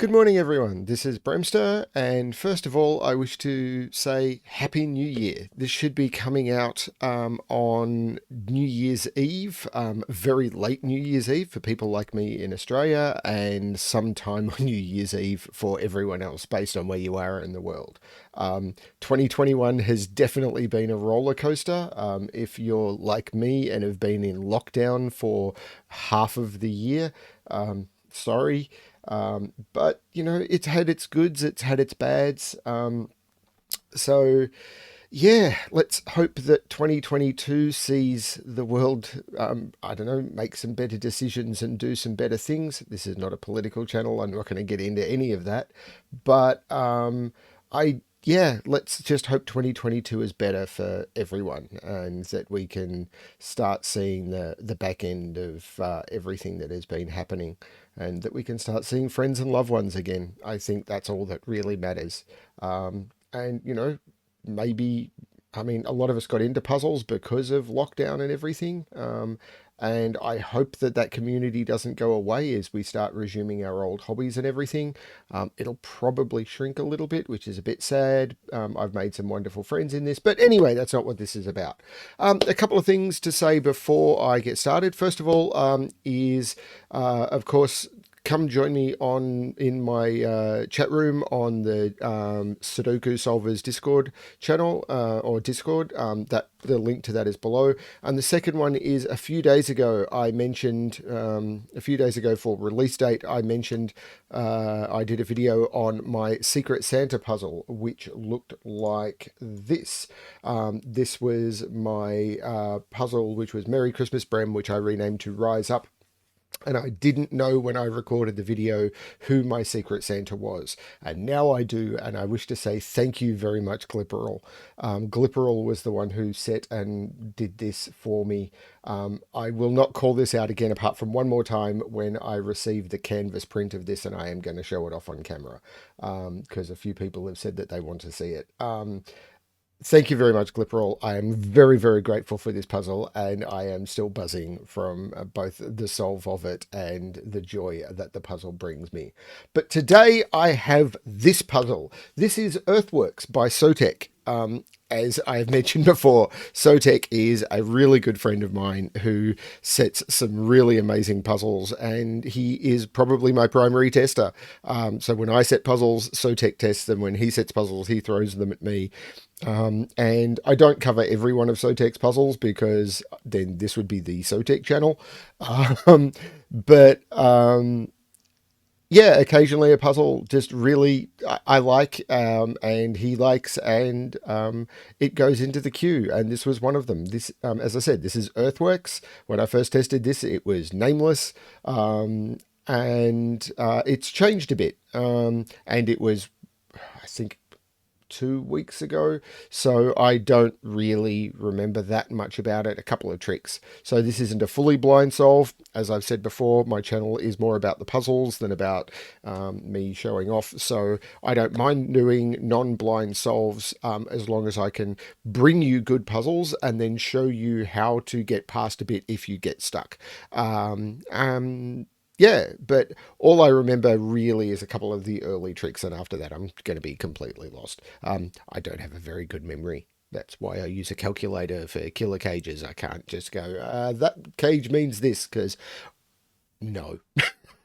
Good morning, everyone. This is Bremster, and first of all, I wish to say Happy New Year. This should be coming out on New Year's Eve, very late New Year's Eve for people like me in Australia, and sometime on New Year's Eve for everyone else, based on where you are in the world. 2021 has definitely been a roller coaster. If you're like me and have been in lockdown for half of the year, sorry. But it's had its goods, it's had its bads. So yeah, let's hope that 2022 sees the world, I don't know, make some better decisions and do some better things. This is not a political channel. I'm not going to get into any of that. But yeah, let's just hope 2022 is better for everyone and that we can start seeing the back end of everything that has been happening and that we can start seeing friends and loved ones again. I think that's all that really matters. And, maybe, I mean, a lot of us got into puzzles because of lockdown and everything. And I hope that that community doesn't go away as we start resuming our old hobbies and everything. It'll probably shrink a little bit, which is a bit sad. I've made some wonderful friends in this, but anyway, that's not what this is about. A couple of things to say before I get started. First of all, of course, come join me in my chat room on the Sudoku Solvers Discord channel or Discord. That the link to that is below. And the second one is a few days ago for release date, I mentioned I did a video on my Secret Santa puzzle, which looked like this. This was my puzzle, which was Merry Christmas Brem, which I renamed to Rise Up. And I didn't know when I recorded the video who my Secret Santa was. And now I do, and I wish to say thank you very much, Glipperal. Glipperal was the one who set and did this for me. I will not call this out again apart from one more time when I receive the canvas print of this, and I am going to show it off on camera because a few people have said that they want to see it. Thank you very much, Glipperal. I am very, very grateful for this puzzle, and I am still buzzing from both the solve of it and the joy that the puzzle brings me. But today I have this puzzle. This is Earthworks by Sotek. As I have mentioned before, Sotek is a really good friend of mine who sets some really amazing puzzles, and he is probably my primary tester. So when I set puzzles, Sotek tests them. When he sets puzzles, he throws them at me. And I don't cover every one of Sotek's puzzles because then this would be the Sotek channel. But yeah, occasionally a puzzle just really I like and he likes, and it goes into the queue. And this was one of them. This, as I said, this is Earthworks. When I first tested this, it was nameless. And it's changed a bit. And it was, I think, 2 weeks ago, so I don't really remember that much about it. A couple of tricks. So this isn't a fully blind solve. As I've said before, my channel is more about the puzzles than about me showing off, so I don't mind doing non-blind solves as long as I can bring you good puzzles and then show you how to get past a bit if you get stuck. Yeah, but all I remember really is a couple of the early tricks, and after that I'm going to be completely lost. I don't have a very good memory. That's why I use a calculator for killer cages. I can't just go, that cage means this, because no.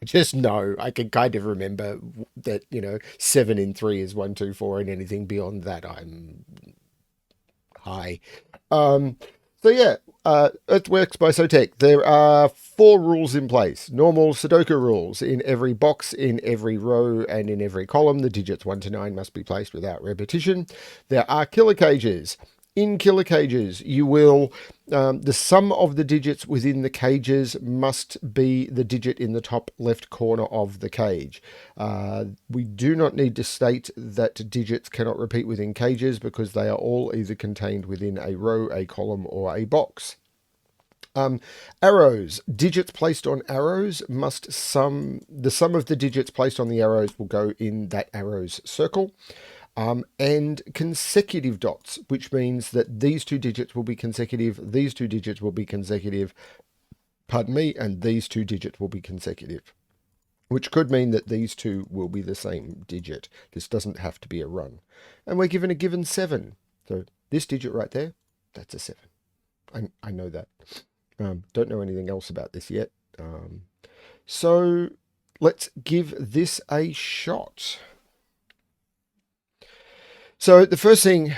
Just no. I can kind of remember that, 7 in 3 is 1, 2, 4, and anything beyond that I'm high. So yeah, Earthworks by Sotek. There are 4 rules in place. Normal Sudoku rules. In every box, in every row, and in every column, the digits 1 to 9 must be placed without repetition. There are killer cages. In killer cages, you will, the sum of the digits within the cages must be the digit in the top left corner of the cage. We do not need to state that digits cannot repeat within cages because they are all either contained within a row, a column, or a box. Arrows. Digits placed on arrows must the sum of the digits placed on the arrows will go in that arrow's circle. And consecutive dots, which means that these 2 digits will be consecutive, these 2 digits will be consecutive, pardon me, and these 2 digits will be consecutive. which could mean that these two will be the same digit. This doesn't have to be a run. And we're given a given 7. So this digit right there, that's a 7. I know that. Don't know anything else about this yet. So let's give this a shot. So the first thing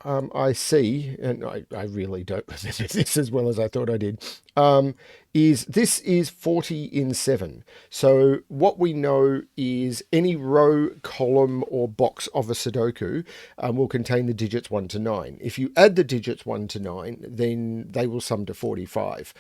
I see, and I really don't remember this as well as I thought I did, is this is 40 in 7. So what we know is any row, column, or box of a Sudoku will contain the digits 1 to 9. If you add the digits 1 to 9, then they will sum to 45.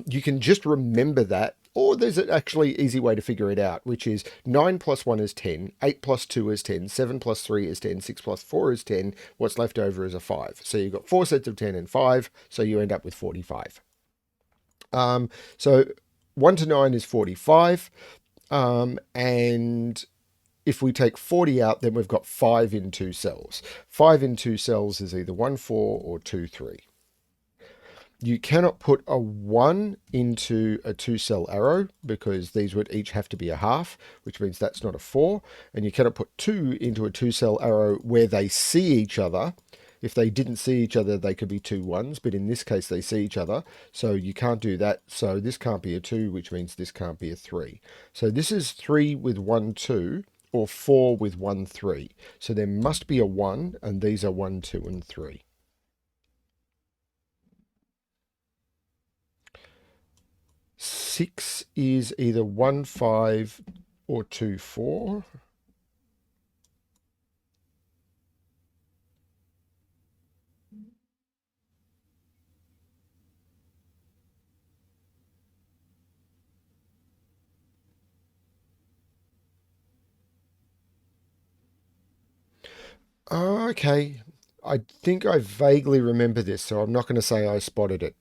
You can just remember that. Or there's an actually easy way to figure it out, which is 9 plus 1 is 10, 8 plus 2 is 10, 7 plus 3 is 10, 6 plus 4 is 10. What's left over is a 5. So you've got 4 sets of 10 and 5, so you end up with 45. So 1 to 9 is 45. And if we take 40 out, then we've got 5 in 2 cells. 5 in 2 cells is either 1, 4 or 2, 3. You cannot put a 1 into a 2-cell arrow because these would each have to be a half, which means that's not a 4. And you cannot put 2 into a 2-cell arrow where they see each other. If they didn't see each other, they could be 2 1s, but in this case, they see each other. So you can't do that. So this can't be a 2, which means this can't be a 3. So this is 3 with 1, 2, or 4 with 1, 3. So there must be a 1, and these are 1, 2, and 3. 6 is either 1, 5 or 2, 4. Okay, I think I vaguely remember this, so I'm not going to say I spotted it.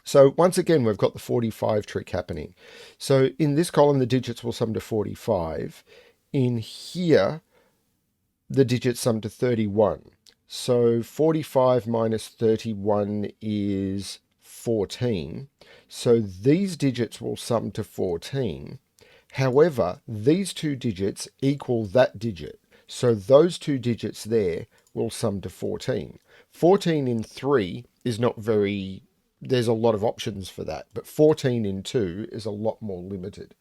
So once again, we've got the 45 trick happening. So in this column, the digits will sum to 45. In here, the digits sum to 31. So 45 minus 31 is 14. So these digits will sum to 14. However, these two digits equal that digit. So those two digits there will sum to 14. 14 in 3 is not very, there's a lot of options for that, but 14 in 2 is a lot more limited.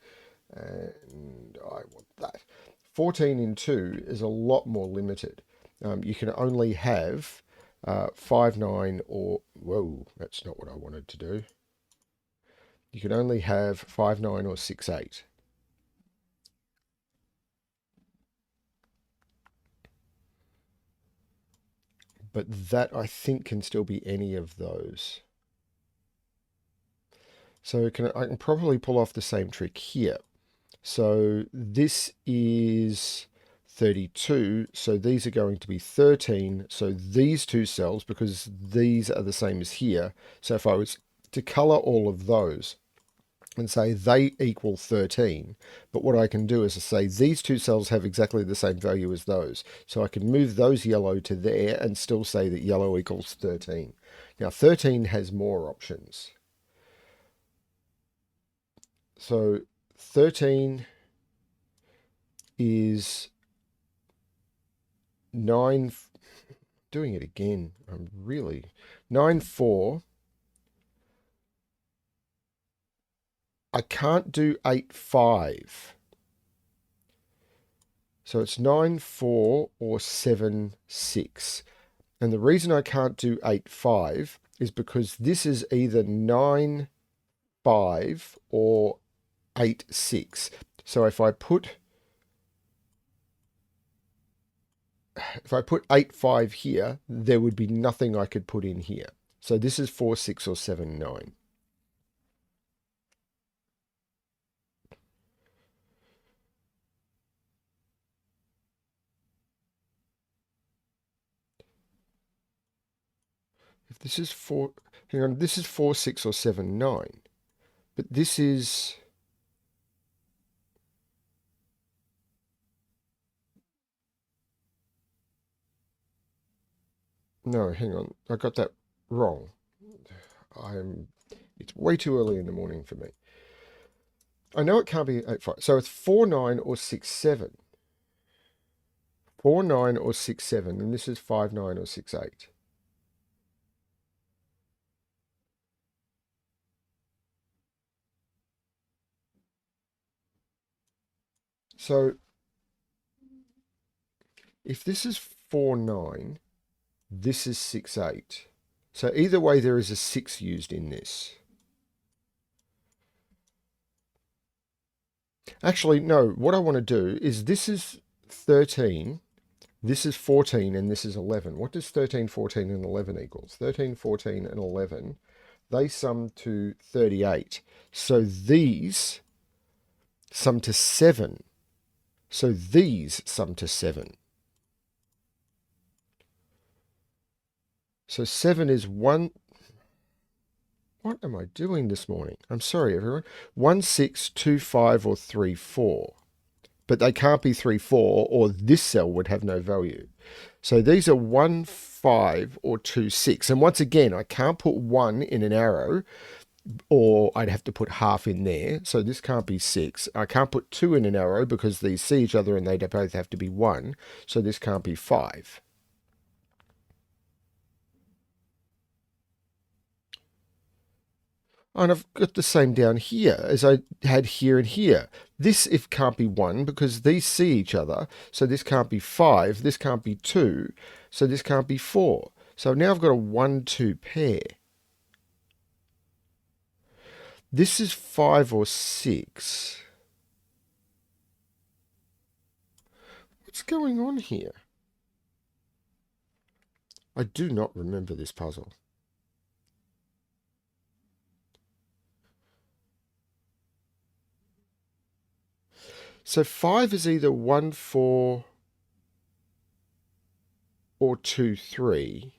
And I want that. 14 in 2 is a lot more limited. You can only have 5, 9, or, whoa, that's not what I wanted to do. You can only have 5, 9, or 6, 8. But that, I think, can still be any of those. So I can probably pull off the same trick here. So this is 32. So these are going to be 13. So these two cells, because these are the same as here. So if I was to color all of those and say they equal 13, but what I can do is to say these two cells have exactly the same value as those. So I can move those yellow to there and still say that yellow equals 13. Now 13 has more options. So 13 is 9, doing it again, I'm really, 9, 4. I can't do 8, 5. So it's 9, 4 or 7, 6. And the reason I can't do 8, 5 is because this is either 9, 5 or 8, 6. So if I put 8, 5 here, there would be nothing I could put in here. So this is 4, 6 or 7, 9. If this is 4, hang on, this is 4, 6 or 7, 9. But this is, no, hang on, I got that wrong. It's way too early in the morning for me. I know it can't be 8, 5. So it's 4, 9 or 6, 7. 4, 9 or 6, 7. And this is 5, 9 or 6, 8. So if this is 4, 9, this is 6, 8. So either way, there is a 6 used in this. Actually, no, what I want to do is this is 13, this is 14, and this is 11. What does 13, 14, and 11 equals? 13, 14, and 11, they sum to 38. So these sum to 7. So these sum to 7. So 7 is 1. What am I doing this morning? I'm sorry, everyone. 1, 6, 2, 5, or 3, 4. But they can't be 3, 4, or this cell would have no value. So these are 1, 5, or 2, 6. And once again, I can't put 1 in an arrow, or I'd have to put half in there. So this can't be 6. I can't put 2 in an arrow because these see each other and they both have to be 1. So this can't be 5. And I've got the same down here as I had here and here. This if can't be 1 because these see each other. So this can't be 5. This can't be 2. So this can't be 4. So now I've got a 1, 2 pair. This is 5 or 6. What's going on here? I do not remember this puzzle. So 5 is either 1, 4 or 2, 3.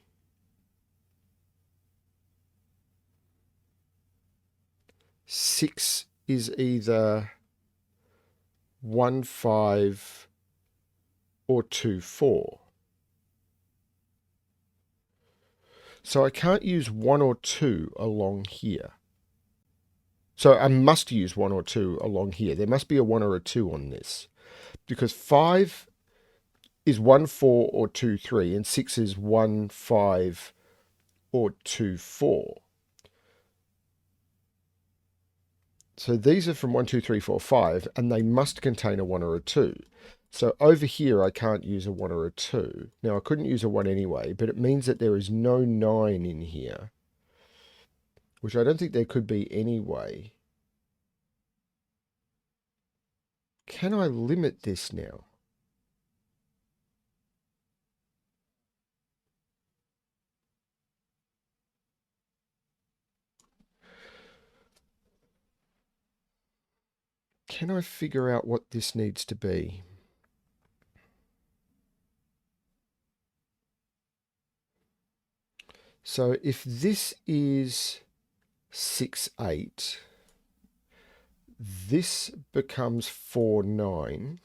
Six is either 1, 5 or 2, 4. So I can't use 1 or 2 along here. So I must use 1 or 2 along here. There must be a 1 or a 2 on this. Because 5 is 1, 4 or 2, 3. And 6 is 1, 5 or 2, 4. So these are from 1, 2, 3, 4, 5. And they must contain a 1 or a 2. So over here, I can't use a 1 or a 2. Now, I couldn't use a 1 anyway, but it means that there is no 9 in here, which I don't think there could be anyway. Can I limit this now? Can I figure out what this needs to be? So if this is 6, 8, this becomes 4, 9.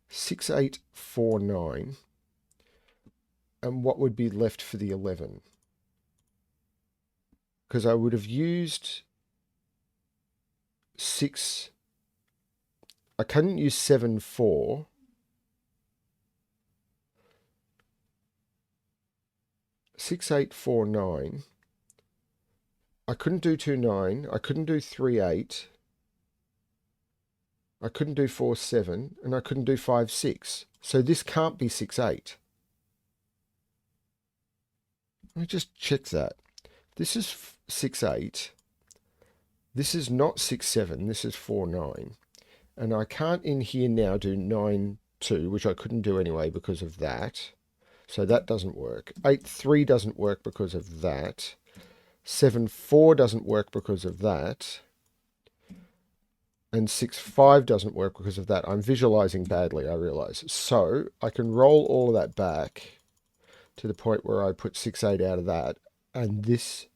6, 8, 4, 9. And what would be left for the 11? Because I would have used 6. I couldn't use 7, 4. 6, 8, 4, 9. I couldn't do 2, 9. I couldn't do 3, 8. I couldn't do 4, 7. And I couldn't do 5, 6. So this can't be 6, 8. Let me just check that. This is 6, 8. This is not 6, 7. This is 4, 9. And I can't in here now do 9, 2, which I couldn't do anyway because of that. So that doesn't work. 8, 3 doesn't work because of that. 7, 4 doesn't work because of that. And 6, 5 doesn't work because of that. I'm visualizing badly, I realize. So I can roll all of that back to the point where I put 6, 8 out of that. And this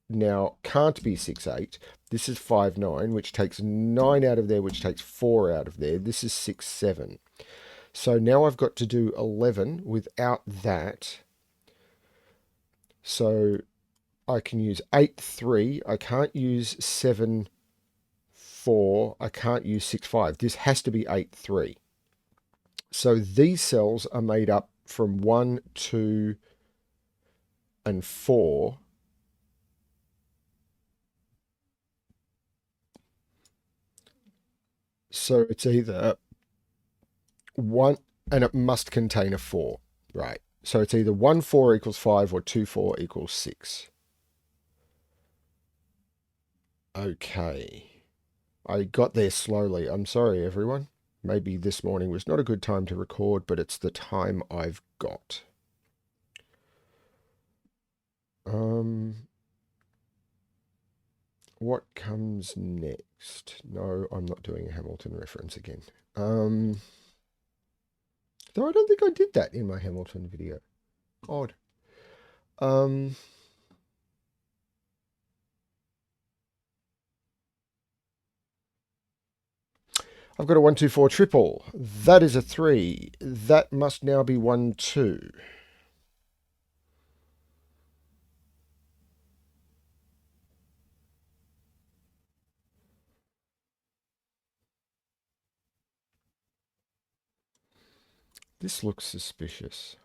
now can't be 6, 8. This is 5, 9, which takes 9 out of there, which takes 4 out of there. This is 6, 7. So now I've got to do 11 without that. So I can use 8, 3. I can't use 7, 4. I can't use 6, 5. This has to be 8, 3. So these cells are made up from 1, 2, and 4. So it's either 1, and it must contain a 4, right? So it's either 1, 4 equals 5 or 2, 4 equals 6. Okay. I got there slowly. I'm sorry, everyone. Maybe this morning was not a good time to record, but it's the time I've got. What comes next? No, I'm not doing a Hamilton reference again. Though I don't think I did that in my Hamilton video. Odd. I've got a 1, 2, 4 triple. That is a 3. That must now be 1, 2. This looks suspicious.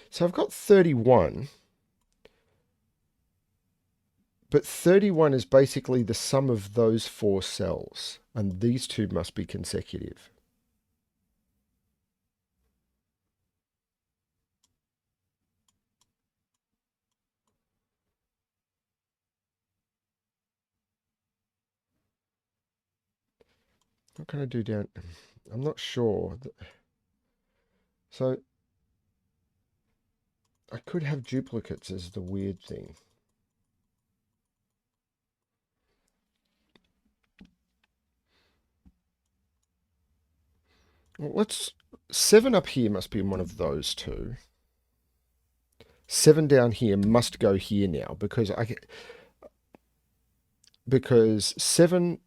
So I've got 31. But 31 is basically the sum of those 4 cells. And these two must be consecutive. What can I do down? I'm not sure. So I could have duplicates as the weird thing. Well, let's... 7 up here must be one of those two. 7 down here must go here now because 7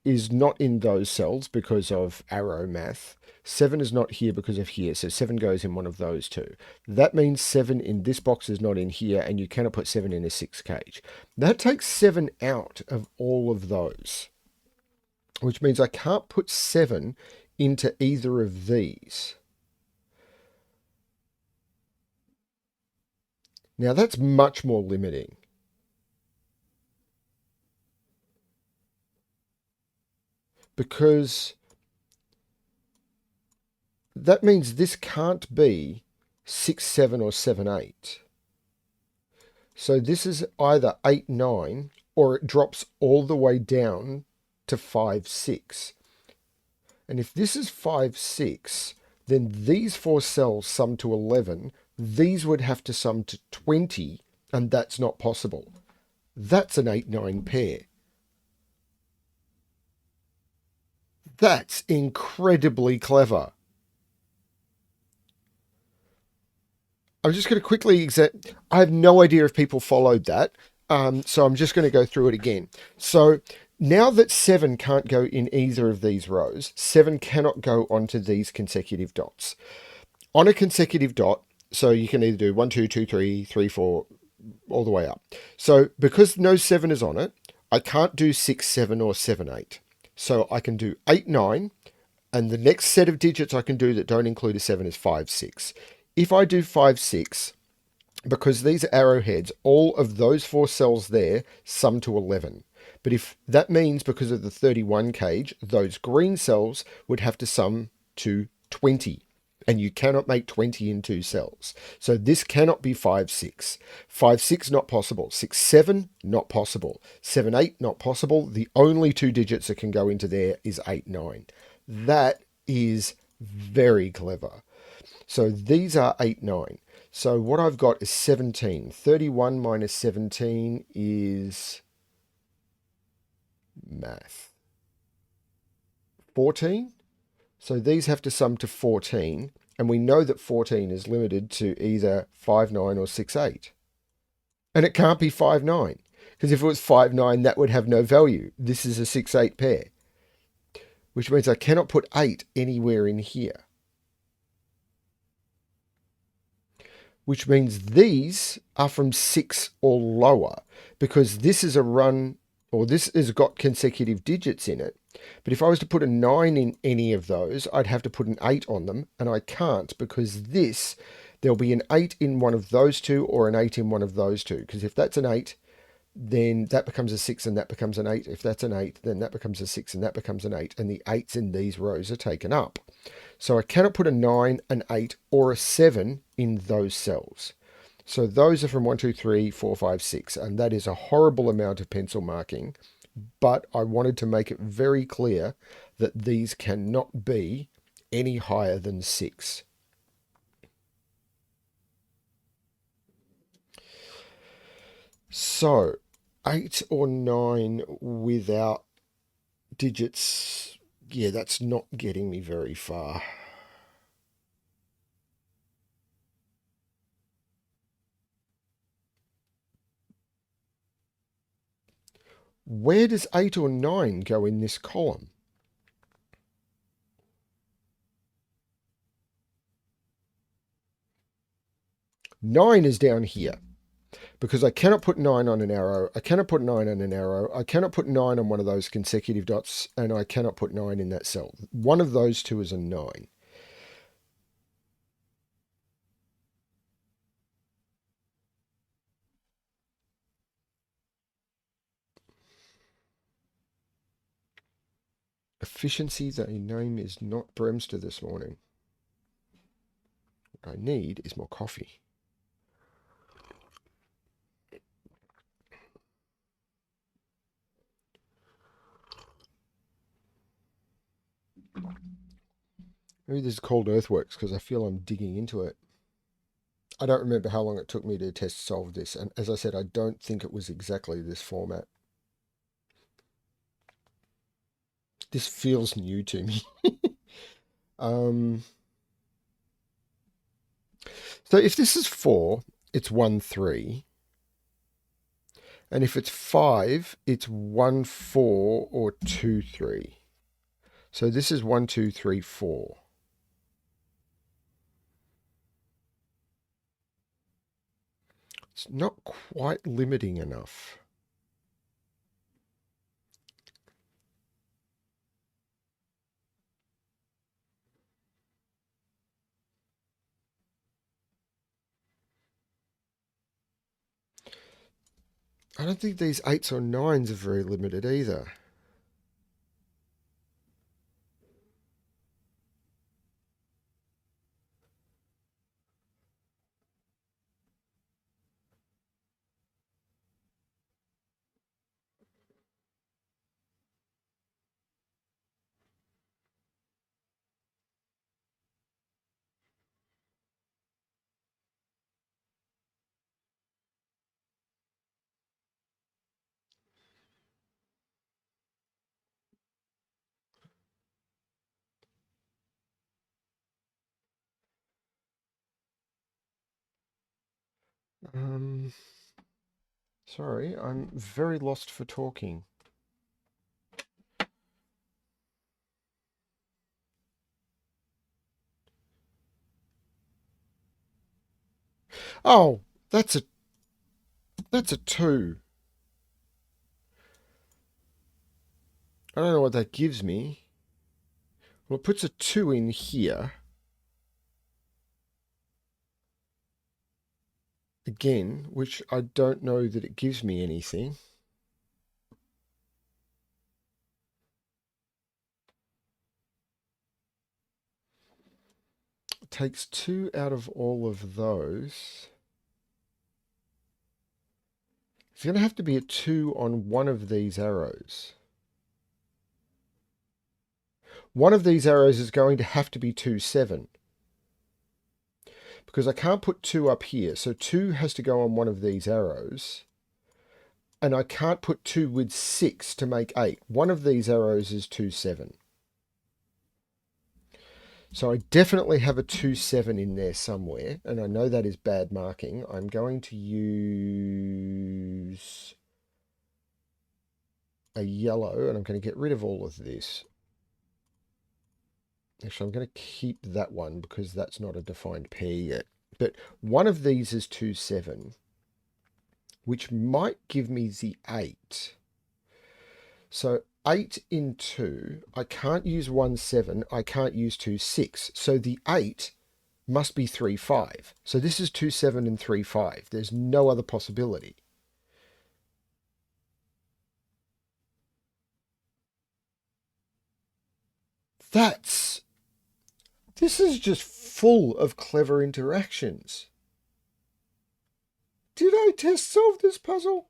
is not in those cells because of arrow math. 7 is not here because of here, so 7 goes in one of those two. That means 7 in this box is not in here, and you cannot put 7 in a 6 cage. That takes 7 out of all of those, which means I can't put 7 into either of these. Now that's much more limiting. Because that means this can't be 6, 7 or 7, 8. So this is either 8, 9, or it drops all the way down to 5, 6. And if this is 5, 6, then these 4 cells sum to 11. These would have to sum to 20, and that's not possible. That's an 8, 9 pair. That's incredibly clever. I'm just going to quickly I have no idea if people followed that. So I'm just going to go through it again. So now that 7 can't go in either of these rows, 7 cannot go onto these consecutive dots. On a consecutive dot, so you can either do 1, 2, 2, 3, 3, 4, all the way up. So because no 7 is on it, I can't do 6, 7 or 7, 8. So I can do 8, 9, and the next set of digits I can do that don't include a 7 is 5, 6. If I do 5, 6, because these are arrowheads, all of those 4 cells there sum to 11. But if that means because of the 31 cage, those green cells would have to sum to 20. And you cannot make 20 in 2 cells. So this cannot be 5, 6. 5, 6, not possible. 6, 7, not possible. 7, 8, not possible. The only 2 digits that can go into there is 8, 9. That is very clever. So these are 8, 9. So what I've got is 17. 31 minus 17 is math. 14. So these have to sum to 14. And we know that 14 is limited to either 5, 9 or 6, 8. And it can't be 5, 9. Because if it was 5, 9, that would have no value. This is a 6, 8 pair. Which means I cannot put 8 anywhere in here. which means these are from 6 or lower, because this is a run, or this has got consecutive digits in it. But if I was to put a 9 in any of those, I'd have to put an 8 on them, and I can't, because there'll be an 8 in one of those two or an 8 in one of those two. Because if that's an 8, then that becomes a 6 and that becomes an 8. If that's an 8, then that becomes a 6 and that becomes an 8. And the 8s in these rows are taken up. So I cannot put a 9, an 8, or a 7 in those cells. So those are from 1, 2, 3, 4, 5, 6. And that is a horrible amount of pencil marking. But I wanted to make it very clear that these cannot be any higher than 6. So 8 or 9 without digits, yeah, that's not getting me very far. Where does 8 or 9 go in this column? 9 is down here, because I cannot put 9 on an arrow, I cannot put 9 on an arrow, I cannot put 9 on one of those consecutive dots, and I cannot put 9 in that cell. One of those two is a 9. Efficiency, the name is not Bremster this morning. What I need is more coffee. Maybe this is called Earthworks because I feel I'm digging into it. I don't remember how long it took me to test solve this, and as I said, I don't think it was exactly this format. This feels new to me. So if this is 4, it's 1, 3. And if it's 5, it's 1, 4 or 2, 3. So this is 1, 2, 3, 4. It's not quite limiting enough. I don't think these 8s or 9s are very limited either. Sorry, I'm very lost for talking. Oh, that's a 2. I don't know what that gives me. Well, it puts a 2 in here. Again, which I don't know that it gives me anything. It takes 2 out of all of those. It's going to have to be a 2 on one of these arrows. One of these arrows is going to have to be 2, 7. Because I can't put 2 up here. So 2 has to go on one of these arrows. And I can't put 2 with 6 to make 8. One of these arrows is 2, 7. So I definitely have a 2, 7 in there somewhere. And I know that is bad marking. I'm going to use a yellow, and I'm going to get rid of all of this. Actually, I'm going to keep that one because that's not a defined pair yet. But one of these is 2, 7, which might give me the 8. So 8 in 2, I can't use 1, 7, I can't use 2, 6. So the 8 must be 3, 5. So this is 2, 7 and 3, 5. There's no other possibility. That's... This is just full of clever interactions. Did I test solve this puzzle?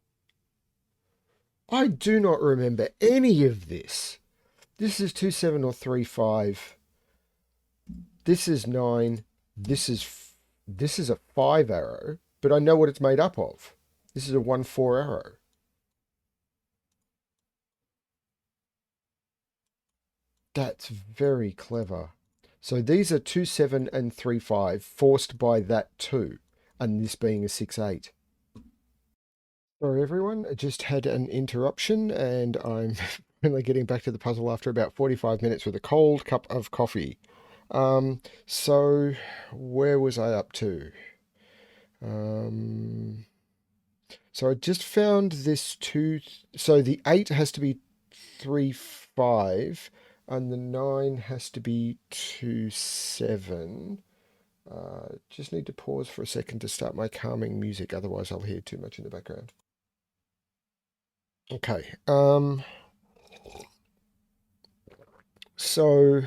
I do not remember any of this. This is 2, 7 or 3, 5. This is 9. This is a 5 arrow, but I know what it's made up of. This is a 1, 4 arrow. That's very clever. So these are 2, 7 and 3, 5 forced by that 2, and this being a 6, 8. Sorry everyone, I just had an interruption and I'm finally getting back to the puzzle after about 45 minutes with a cold cup of coffee. So where was I up to? So I just found this 2, so the 8 has to be 3, 5, and the 9 has to be 2, 7. Just need to pause for a second to start my calming music, otherwise I'll hear too much in the background. Okay, so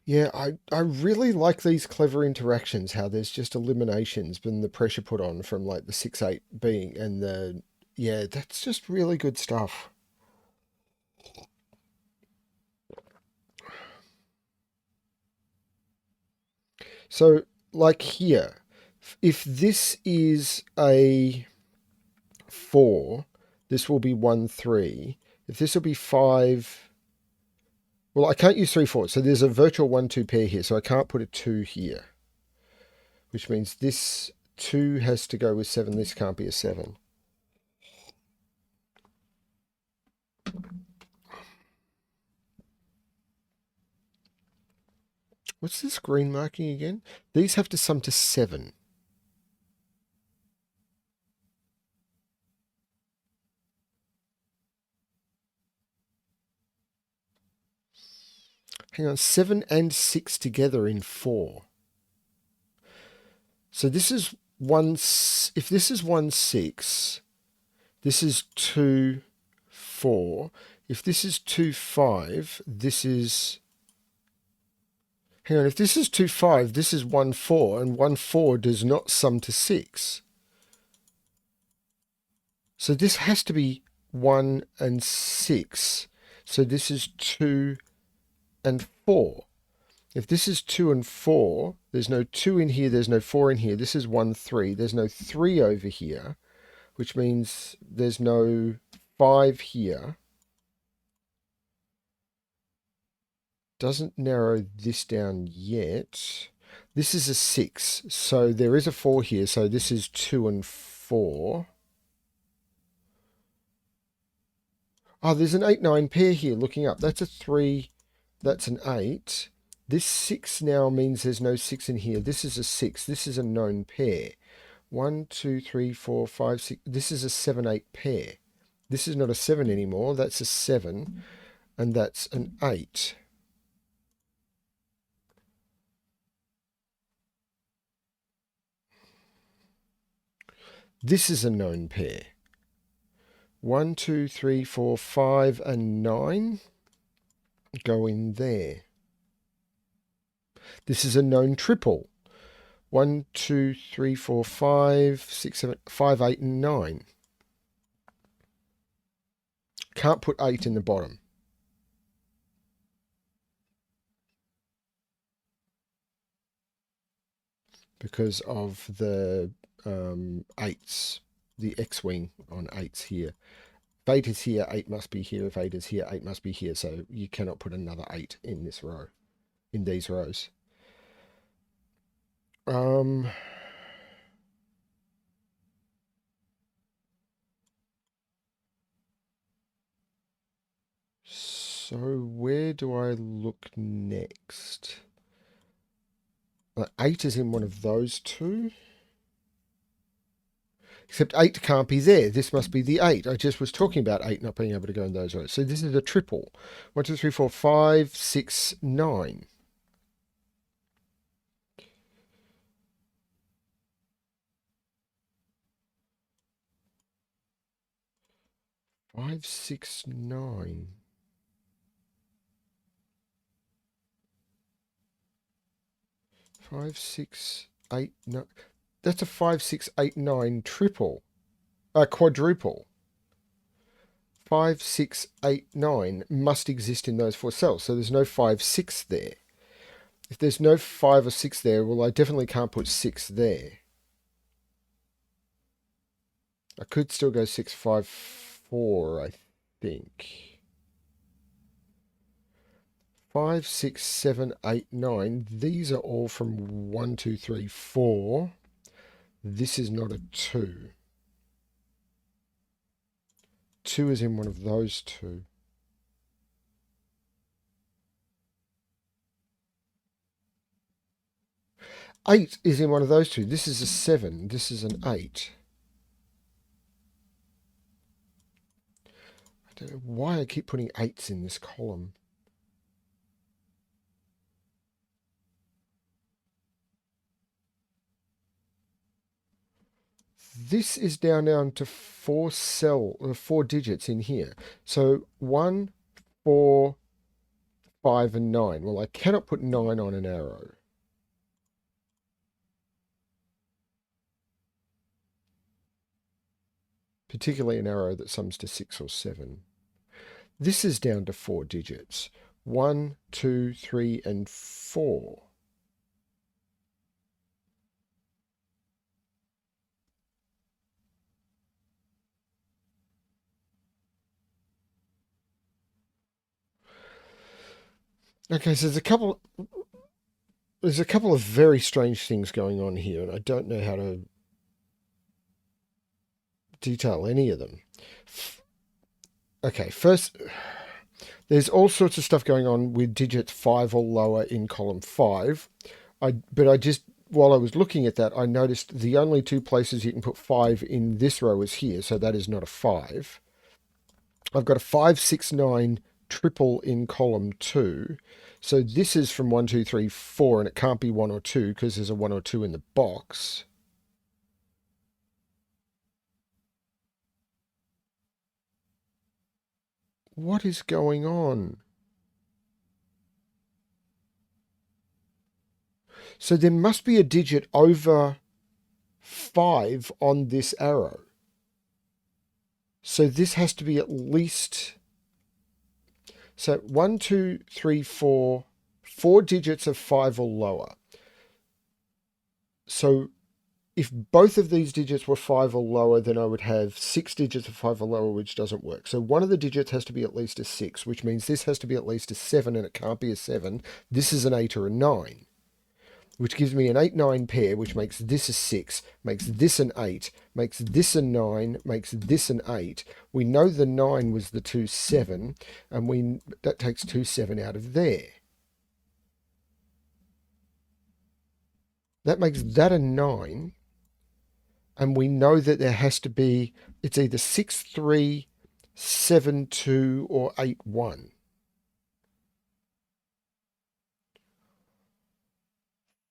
yeah, I really like these clever interactions, how there's just eliminations, but the pressure put on from like the 6, 8 being and the, yeah, that's just really good stuff. So like here, if this is a 4, this will be 1, 3. If this will be 5, well, I can't use 3, 4. So there's a virtual 1, 2 pair here. So I can't put a 2 here, which means this 2 has to go with 7. This can't be a 7. What's this green marking again? These have to sum to 7. Hang on, 7 and 6 together in 4. So this is 1, if this is 1, 6, this is 2, 4. If this is 2, 5, this is... Hang on, if this is 2, 5, this is 1, 4, and 1, 4 does not sum to 6. So this has to be 1 and 6. So this is 2 and 4. If this is 2 and 4, there's no 2 in here, there's no 4 in here. This is 1, 3. There's no 3 over here, which means there's no 5 here. Doesn't narrow this down yet. This is a 6, so there is a 4 here, so this is 2 and 4. Oh, there's an 8, 9 pair here looking up. That's a 3, that's an 8. This 6 now means there's no 6 in here. This is a 6. This is a known pair. 1, 2, 3, 4, 5, 6. This is a 7, 8 pair. This is not a 7 anymore. That's a 7. And that's an 8. This is a known pair. 1, 2, 3, 4, 5, and 9 go in there. This is a known triple. 1, 2, 3, 4, 5, 6, 7, 5, 8, and 9. Can't put 8 in the bottom. Because of the 8s, the X-wing on 8s here. If 8 is here, 8 must be here. If 8 is here, 8 must be here. So you cannot put another 8 in this row, in these rows. So where do I look next? 8 is in one of those two. Except 8 can't be there. This must be the 8. I just was talking about 8 not being able to go in those rows. So this is a triple. 1, 2, 3, 4, 5, 6, 9. 5, 6, 9. 5, 6, 8, 9. That's a 5, 6, 8, 9 triple. Quadruple. 5, 6, 8, 9 must exist in those 4 cells. So there's no 5, 6 there. If there's no 5 or 6 there, well, I definitely can't put 6 there. I could still go 6, 5, 4, I think. 5, 6, 7, 8, 9. These are all from 1, 2, 3, 4. This is not a 2. 2 is in one of those two. Eight is in one of those two. This is a 7. This is an 8. I don't know why I keep putting 8s in this column. This is down to 4 digits in here. So 1, 4, 5, and 9. Well, I cannot put 9 on an arrow. Particularly an arrow that sums to 6 or 7. This is down to 4 digits. 1, 2, 3, and 4. Okay, so there's a couple of very strange things going on here, and I don't know how to detail any of them. Okay, first, there's all sorts of stuff going on with digits 5 or lower in column 5. While I was looking at that, I noticed the only 2 places you can put 5 in this row is here, so that is not a 5. I've got a 5, 6, 9 triple in column 2. So this is from 1, 2, 3, 4, and it can't be 1 or 2 because there's a 1 or 2 in the box. What is going on? So there must be a digit over 5 on this arrow. So this has to be at least... So 1, 2, 3, 4, 4 digits of 5 or lower. So if both of these digits were 5 or lower, then I would have 6 digits of 5 or lower, which doesn't work. So one of the digits has to be at least a 6, which means this has to be at least a 7, and it can't be a 7. This is an 8 or a 9, which gives me an 8-9 pair, which makes this a 6, makes this an 8, makes this a 9, makes this an 8. We know the 9 was the 2, 7, and that takes 2, 7 out of there. That makes that a 9. And we know that there has to be, it's either 6, 3, 7, 2, or 8, 1.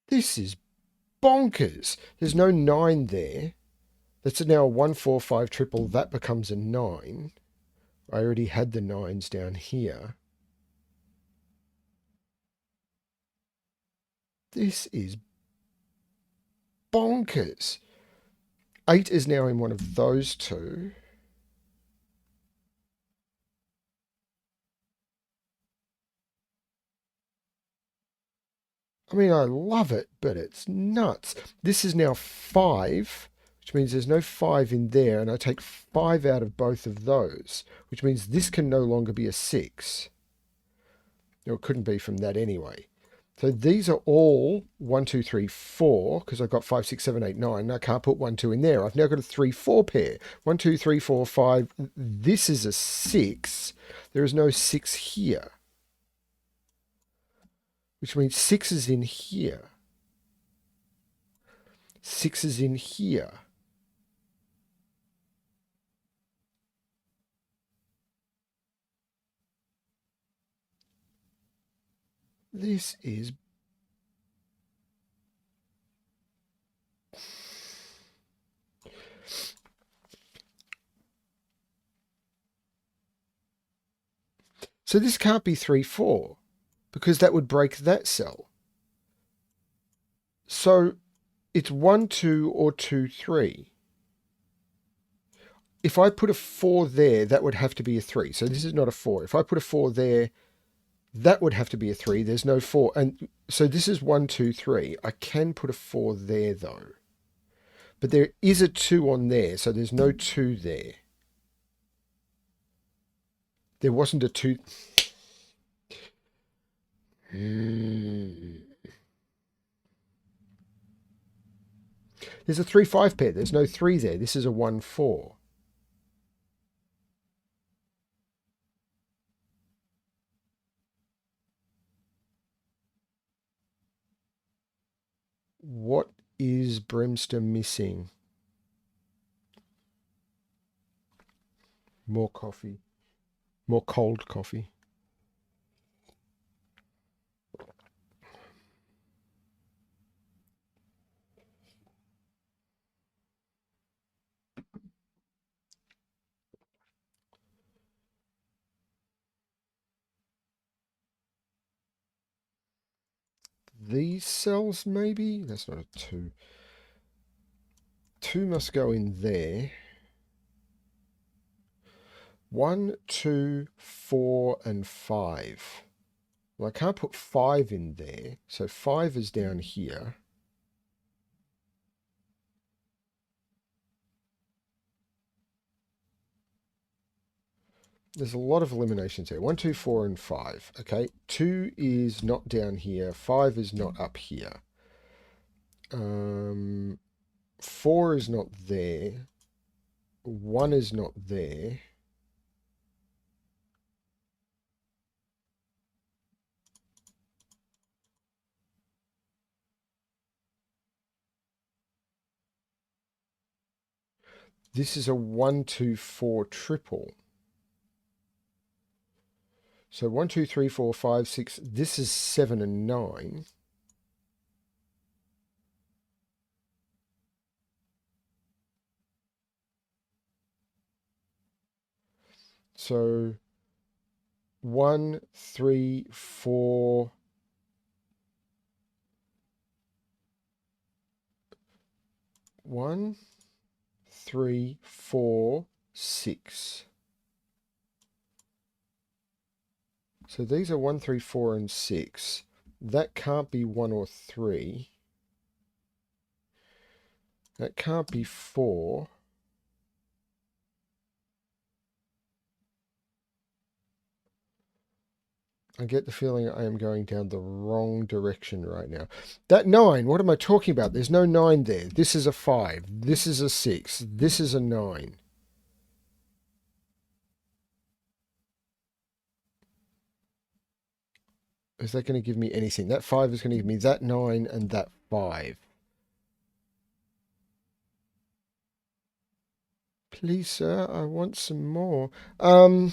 This is bonkers. There's no 9 there. That's now a 1, 4, 5 triple. That becomes a 9. I already had the 9s down here. This is bonkers. 8 is now in one of those two. I mean, I love it, but it's nuts. This is now 5, which means there's no 5 in there, and I take 5 out of both of those, which means this can no longer be a 6. Or it couldn't be from that anyway. So these are all 1, 2, 3, 4, because I've got 5, 6, 7, 8, 9. And I can't put 1, 2 in there. I've now got a 3, 4 pair. 1, 2, 3, 4, 5. This is a 6. There is no 6 here, which means 6 is in here. 6 is in here. This is... So this can't be 3, 4, because that would break that cell. So it's 1, 2, or 2, 3. If I put a 4 there, that would have to be a 3. So this is not a 4. If I put a 4 there, that would have to be a 3. There's no 4. And so this is 1, 2, 3. I can put a 4 there, though. But there is a 2 on there, so there's no 2 there. There wasn't a 2... There's a 3, 5 pair. There's no 3 there. This is a 1, 4. What is Bremster missing? More coffee. More cold coffee. These cells, maybe? That's not a 2. 2 must go in there. 1, 2, 4, and 5. Well, I can't put 5 in there, so 5 is down here. There's a lot of eliminations here. 1, 2, 4, and 5. Okay, 2 is not down here. 5 is not up here. 4 is not there. 1 is not there. This is a 1, 2, 4 triple. So 1, 2, 3, 4, 5, 6. This is 7 and 9. So 1, 3, 4. 1, 3, 4, 6. So these are 1, 3, 4, and 6. That can't be 1 or 3. That can't be 4. I get the feeling I am going down the wrong direction right now. That 9, what am I talking about? There's no 9 there. This is a 5. This is a 6. This is a 9. Is that going to give me anything? That 5 is going to give me that 9 and that 5. Please, sir, I want some more. I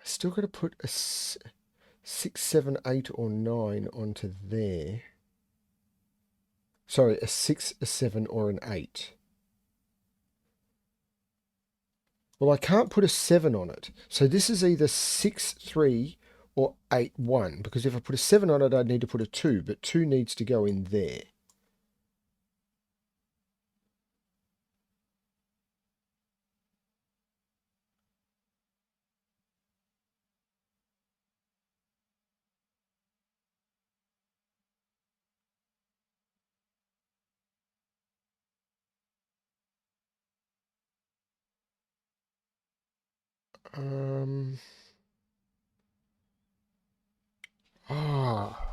still got to put a 6, 7, 8, or 9 onto there. Sorry, a 6, a 7, or an 8. Well, I can't put a 7 on it. So this is either 6, 3, or 8, 1. Because if I put a 7 on it, I'd need to put a 2. But 2 needs to go in there. Um... Ah...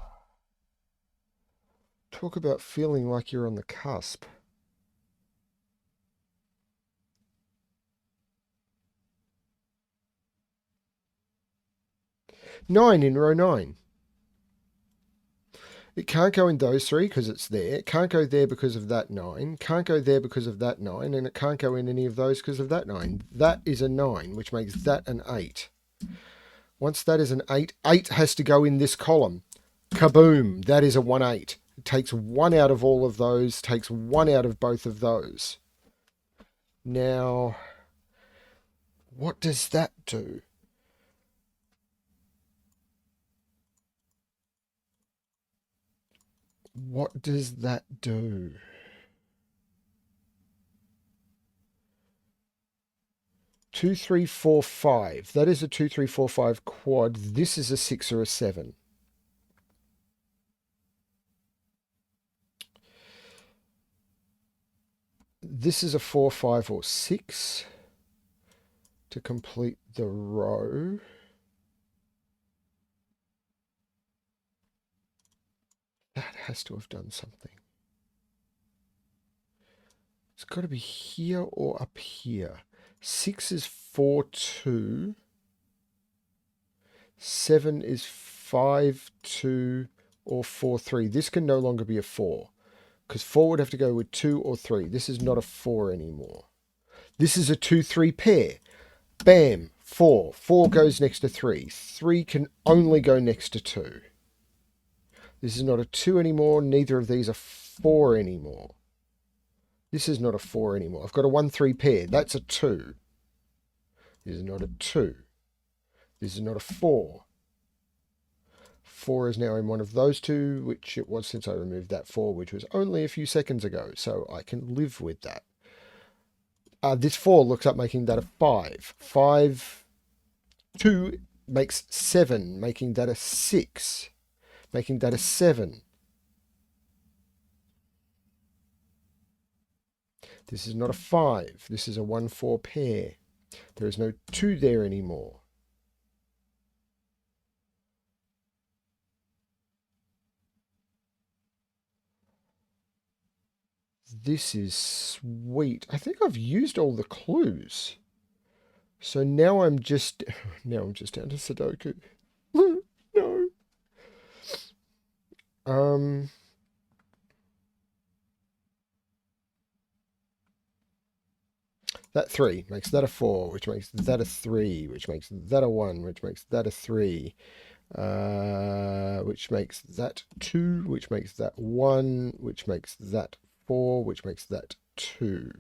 Talk about feeling like you're on the cusp. 9 in row 9. It can't go in those three because it's there. It can't go there because of that 9. Can't go there because of that 9. And it can't go in any of those because of that 9. That is a 9, which makes that an 8. Once that is an 8, 8 has to go in this column. Kaboom! That is a 1, 8. It takes 1 out of all of those, takes 1 out of both of those. Now, what does that do? What does that do? Two, three, four, five. That is a 2, 3, 4, 5 quad. This is a 6 or a 7. This is a 4, 5, or 6 to complete the row. That has to have done something. It's got to be here or up here. 6 is 4, 2. 7 is 5, 2, or 4, 3. This can no longer be a 4, because 4 would have to go with 2 or 3. This is not a 4 anymore. This is a 2, 3 pair. Bam, 4. 4 goes next to 3. 3 can only go next to 2. This is not a 2 anymore. Neither of these are 4 anymore. This is not a 4 anymore. I've got a 1, 3 pair. That's a 2. This is not a 2. This is not a 4. 4 is now in one of those two, which it was since I removed that 4, which was only a few seconds ago, so I can live with that. This 4 looks up making that a 5. 5, 2 makes 7, making that a 6, making that a 7. This is not a 5. This is a 1, 4 pair. There is no 2 there anymore. This is sweet. I think I've used all the clues. So now I'm just down to Sudoku. No. That 3 makes that a 4, which makes that a 3, which makes that a 1, which makes that a 3, which makes that 2, which makes that 1, which makes that 4, which makes that 2.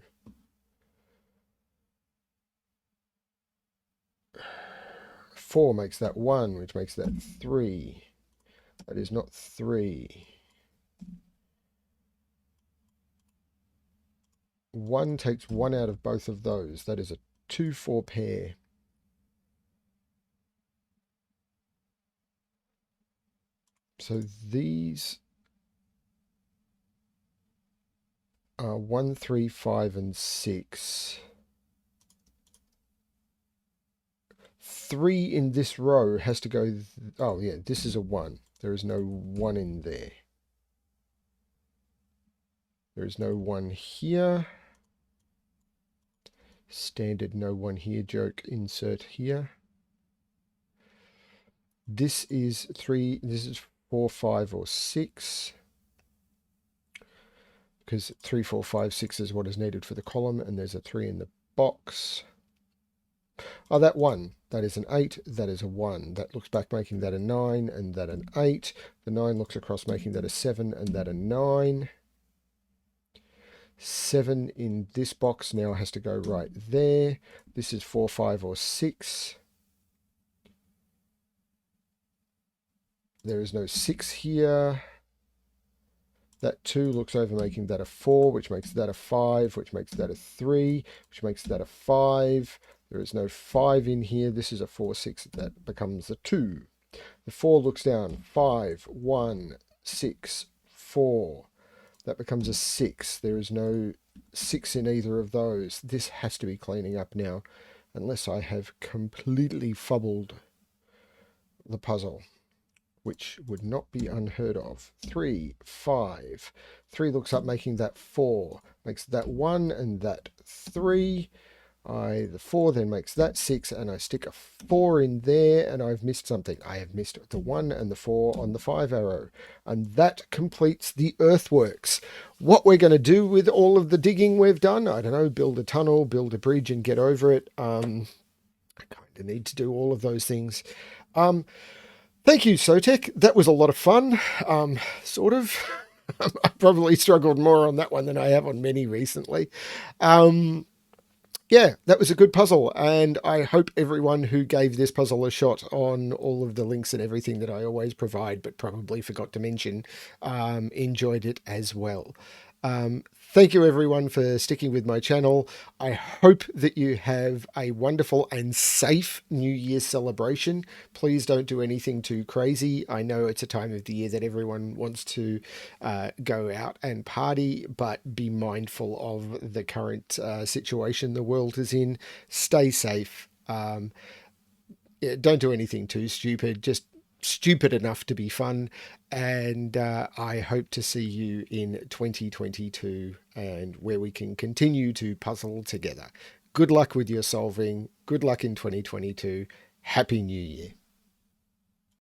Four makes that 1, which makes that 3. That is not 3. 1 takes 1 out of both of those. That is a 2, 4 pair. So these are 1, 3, 5, and 6. 3 in this row has to go... Oh, yeah, this is a 1. There is no 1 in there. There is no 1 here. Standard no 1 here joke, insert here. This is 3, this is 4, 5, or 6. Because 3, 4, 5, 6 is what is needed for the column, and there's a 3 in the box. Oh, that 1, that is an 8, that is a 1. That looks back, making that a 9, and that an 8. The 9 looks across, making that a 7, and that a 9. 7 in this box now has to go right there. This is 4, 5, or 6. There is no 6 here. That 2 looks over, making that a 4, which makes that a 5, which makes that a 3, which makes that a 5. There is no 5 in here. This is a 4, 6. That becomes a 2. The 4 looks down. 5, 1, 6, 4. That becomes a 6. There is no 6 in either of those. This has to be cleaning up now, unless I have completely fumbled the puzzle, which would not be unheard of. 3, 5. 3 looks up, making that 4. Makes that 1 and that 3. The 4 then makes that 6, and I stick a 4 in there, and I've missed something. I have missed the 1 and the 4 on the 5 arrow. And that completes the earthworks. What we're going to do with all of the digging we've done, I don't know, build a tunnel, build a bridge, and get over it. I kind of need to do all of those things. Thank you, Sotek. That was a lot of fun. Sort of. I probably struggled more on that one than I have on many recently. Yeah, that was a good puzzle, and I hope everyone who gave this puzzle a shot on all of the links and everything that I always provide, but probably forgot to mention, enjoyed it as well. Thank you everyone for sticking with my channel. I hope that you have a wonderful and safe New Year's celebration. Please don't do anything too crazy. I know it's a time of the year that everyone wants to go out and party, but be mindful of the current situation the world is in. Stay safe. Yeah, don't do anything too stupid. Just stupid enough to be fun. And I hope to see you in 2022 and where we can continue to puzzle together. Good luck with your solving. Good luck in 2022. Happy New Year.